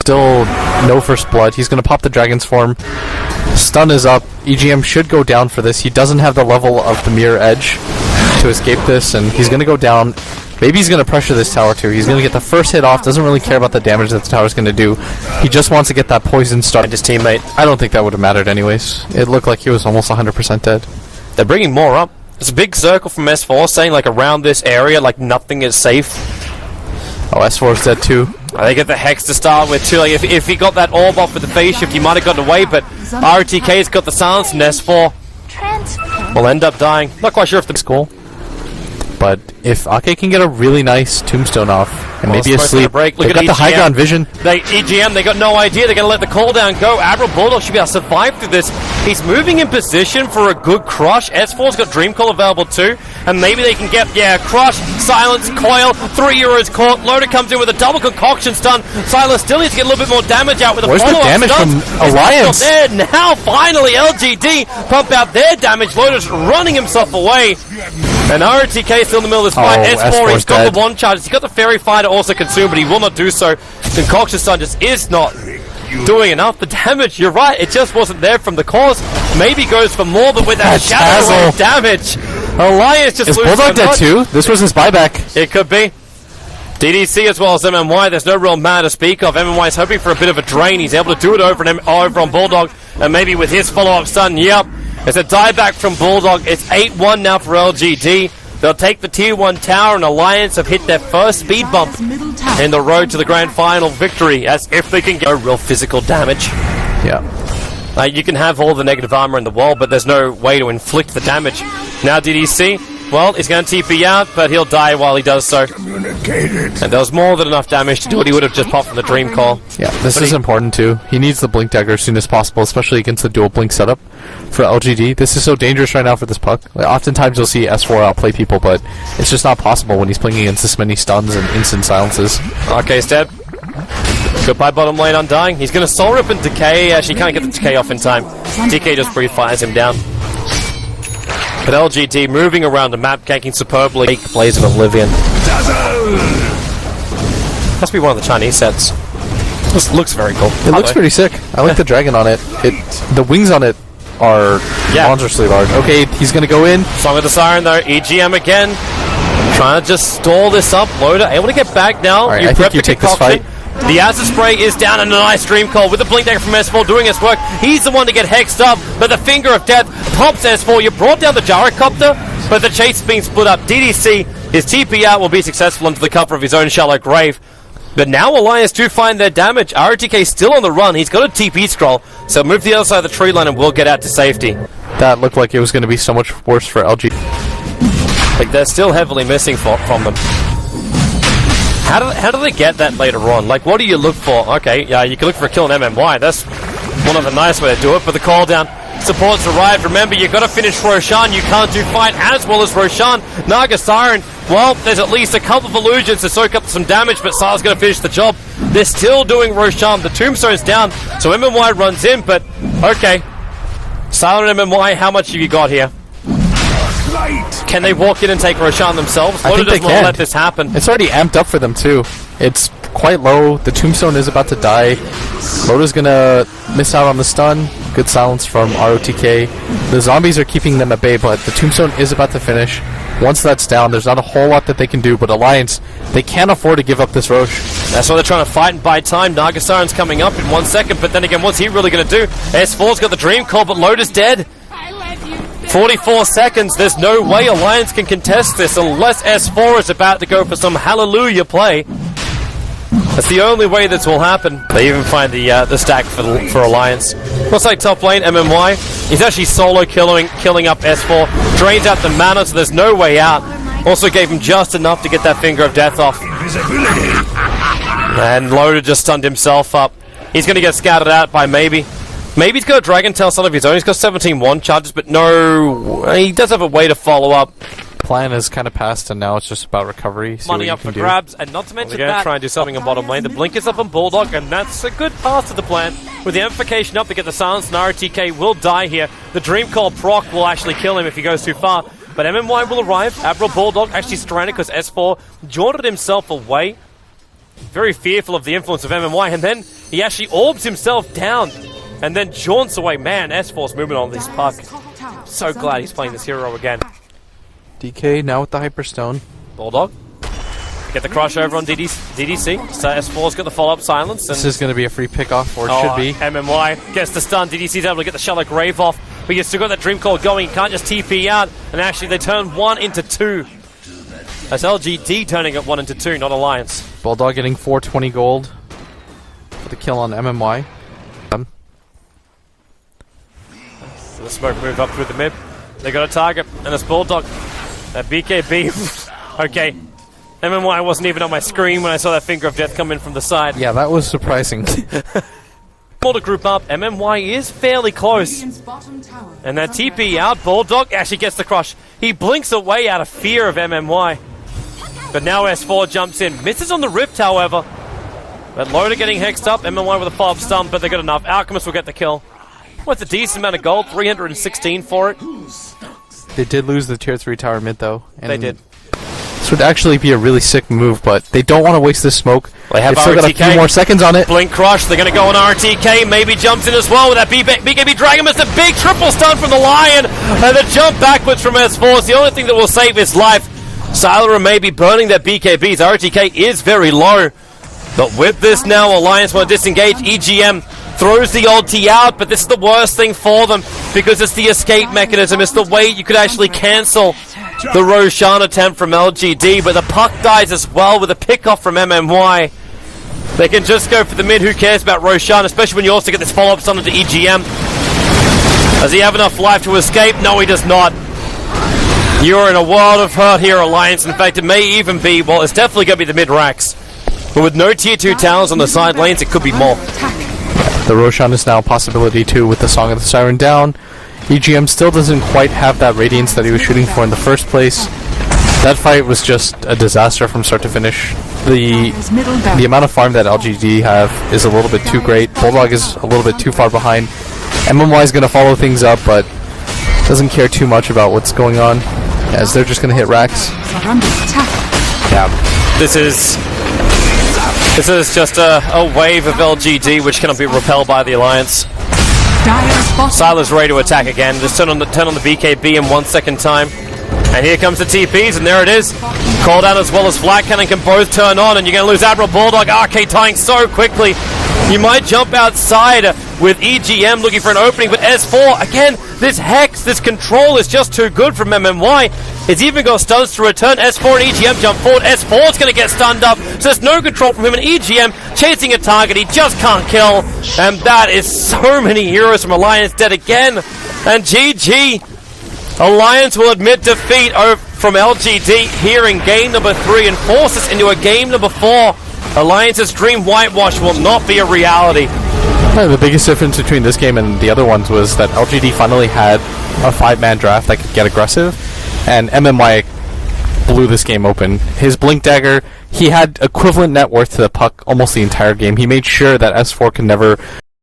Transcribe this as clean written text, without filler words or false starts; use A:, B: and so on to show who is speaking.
A: Still no first blood. He's going to pop the Dragon's Form. Stun is up. EGM should go down for this. He doesn't have the level of the Mirror Edge to escape this, and he's going to go down. Maybe he's going to pressure this tower too. He's going to get the first hit off. Doesn't really care about the damage that the tower's going to do. He just wants to get that poison start. His teammate. I don't think that would have mattered anyways. It looked like he was almost 100% dead.
B: They're bringing more up. It's a big circle from S4 saying like around this area like nothing is safe.
A: Oh, S4 is dead too.
B: They get the Hex to start with too. Like if he got that orb off with the phase shift, he might have gotten away, but RTK's got the silence and S4 will end up dying. Not quite sure if the
A: goal. But if Ake can get a really nice tombstone off, and maybe a sleep,
B: break.
A: They've got the high ground vision.
B: EGM, they got no idea. They're going to let the cooldown go. Admiral Bulldog should be able to survive through this. He's moving in position for a good crush. S4's got Dream Call available too, and maybe they can get, crush, silence, coil, 3 euros caught. Loader comes in with a double concoction stun. Silas still needs to get a little bit more damage out with a follow-up.
A: Where's the damage from Alliance?
B: There. Now, finally, LGD pump out their damage. Loader's running himself away. And RTK still in the middle of this fight. S4, he's got the one charge. He's got the Fairy Fighter also consumed, but he will not do so. Concoction Stun just is not doing enough. The damage, you're right, it just wasn't there from the cause. Maybe goes for more, but with that shadow of damage, Alliance just loses.
A: Is Bulldog dead too? This was his buyback.
B: It could be. DDC as well as MMY, there's no real mana to speak of. MMY is hoping for a bit of a drain. He's able to do it over on Bulldog, and maybe with his follow-up stun, it's a dieback from Bulldog. It's 8-1 now for LGD. They'll take the Tier 1 tower, and Alliance have hit their first speed bump in the road to the grand final victory, as if they can get no real physical damage.
A: Yeah.
B: You can have all the negative armor in the world, but there's no way to inflict the damage. Now DDC, well, he's going to TP out, but he'll die while he does so. And there was more than enough damage to do it. He would have just popped from the Dream Call.
A: Yeah, this is important too. He needs the Blink Dagger as soon as possible, especially against the dual Blink setup for LGD. This is so dangerous right now for this puck. Like, oftentimes you'll see S4 outplay people, but it's just not possible when he's playing against this many stuns and instant silences.
B: Arcade's dead. Goodbye bottom lane Undying. He's going to Soul Rip and Decay. Actually, can't get the Decay off in time. DK just Breathe fires him down. But LGD moving around the map, ganking superbly. Fake Blaze of Oblivion. Must be one of the Chinese sets. This looks very cool.
A: It looks pretty sick. I like the dragon on it. The wings on it are monstrously large. Okay, he's going to go in.
B: Song of the Siren though. EGM again. Trying to just stall this up. Loader able to get back now.
A: Right, I think you take this fight.
B: The Acid Spray is down and a nice Dream Call with the Blink Dagger from S4 doing his work. He's the one to get hexed up, but the Finger of Death pops S4. You brought down the Gyrocopter, but the chase is being split up. DDC, his TP out will be successful into the cover of his own shallow grave. But now Alliance do find their damage. RTK still on the run. He's got a TP scroll, so move to the other side of the tree line and we'll get out to safety.
A: That looked like it was going to be so much worse for LG.
B: Like they're still heavily missing from them. How do they get that later on? Like, what do you look for? Okay, yeah, you can look for a kill in MMY. That's one of the nice ways to do it. But the call down, supports arrived. Remember, you've got to finish Roshan. You can't do fight as well as Roshan. Naga Siren, well, there's at least a couple of illusions to soak up some damage, but Sar's going to finish the job. They're still doing Roshan. The Tombstone's down, so MMY runs in, but okay. Silent MMY, how much have you got here? Can they walk in and take Roshan themselves?
A: I think they can.
B: Let this happen.
A: It's already amped up for them too. It's quite low. The Tombstone is about to die. Loda's gonna miss out on the stun. Good silence from ROTK. The zombies are keeping them at bay, but the Tombstone is about to finish. Once that's down, there's not a whole lot that they can do, but Alliance, they can't afford to give up this Roche.
B: That's why they're trying to fight and buy time. Nagasaren's coming up in 1 second, but then again, what's he really going to do? S4's got the Dream Call, but Loda's dead. 44 seconds, there's no way Alliance can contest this unless S4 is about to go for some hallelujah play. That's the only way this will happen. They even find the stack for Alliance. Looks like top lane, MMY. He's actually solo killing up S4. Drains out the mana, so there's no way out. Also gave him just enough to get that Finger of Death off. And Loader just stunned himself up. He's going to get scouted out by Maybe. Maybe he's got a Dragon Tail son of his own. He's got 17 1 charges, but no, he does have a way to follow up.
A: Plan has kind of passed, and now it's just about recovery.
B: Money up for grabs, and not to mention that, try and do something on bottom lane. The blink is up on Bulldog, and that's a good pass to the plan. With the amplification up to get the silence, and RTK will die here. The Dream Call proc will actually kill him if he goes too far. But MMY will arrive. Admiral Bulldog actually stranded because S4 jaunted himself away. Very fearful of the influence of MMY, and then He actually orbs himself down and then jaunts away. Man, S4's movement on this puck. So glad he's playing this hero again.
A: DK now with the Hyperstone.
B: Bulldog. Get the crush over on DDC. So S4's got the follow-up silence. And
A: This is going to be a free pickoff, or it should be.
B: MMY gets the stun. DDC's able to get the Shallow Grave off. But you've still got that Dream Call going. You can't just TP out. And actually, they turn 1 into 2. That's LGD turning it 1 into 2, not Alliance.
A: Bulldog getting 420 gold for the kill on MMY.
B: So the smoke move up through the mid. They got a target, and it's Bulldog. That BKB. Okay. MMY wasn't even on my screen when I saw that Finger of Death come in from the side.
A: Yeah, that was surprising.
B: More to group up. MMY is fairly close. And that TP out. Bulldog actually gets the crush. He blinks away out of fear of MMY. But now S4 jumps in. Misses on the Rift, however. But Loader getting hexed up. MMY with a follow-up stun, but they got enough. Alchemist will get the kill. What's a decent amount of gold? 316 for it.
A: They did lose the tier 3 tower mid, though. And
B: They did.
A: this would actually be a really sick move, but they don't want to waste this smoke.
B: They have
A: They've still got a
B: RTK.
A: few more seconds on it.
B: Blink Crush, they're going to go on RTK, maybe jumps in as well with that BKB Dragon. It's a big triple stun from the Lion, and the jump backwards from S4 is the only thing that will save his life. Sylara may be burning their BKBs, RTK is very low, but with this now, Alliance will disengage. EGM throws the ulti out, but this is the worst thing for them, because it's the escape mechanism, it's the way you could actually cancel the Roshan attempt from LGD, but the puck dies as well with a pickoff from MMY. They can just go for the mid, who cares about Roshan, especially when you also get this follow-up stun into EGM. Does he have enough life to escape? No, he does not. You're in a world of hurt here, Alliance. In fact, it may even be, well, it's definitely going to be the mid-racks. But with no tier 2 towers on the side lanes, it could be more.
A: The Roshan is now a possibility, too, with the Song of the Siren down. EGM still doesn't quite have that Radiance that he was shooting for in the first place. That fight was just a disaster from start to finish. The amount of farm that LGD have is a little bit too great. Bulldog is a little bit too far behind. MMY is going to follow things up, but doesn't care too much about what's going on, as they're just going to hit racks.
B: Yeah, this is just a wave of LGD which cannot be repelled by the Alliance. Sylar's ready to attack again. Just turn on the BKB in 1 second time. And here comes the TPs, and there it is. Call down as well as Flat Cannon can both turn on, and you're going to lose Admiral Bulldog. RK tying so quickly. You might jump outside with EGM looking for an opening, but S4, again, this Hex, this control is just too good from MMY. It's even got stuns to return. S4 and EGM jump forward. S4's going to get stunned up, so there's no control from him, and EGM chasing a target he just can't kill. And that is so many heroes from Alliance dead again. And GG. Alliance will admit defeat from LGD here in game number 3 and force us into a game number 4. Alliance's dream whitewash will not be a reality.
A: The biggest difference between this game and the other ones was that LGD finally had a 5-man draft that could get aggressive, and MMY blew this game open. His Blink Dagger, he had equivalent net worth to the puck almost the entire game. He made sure that S4 could never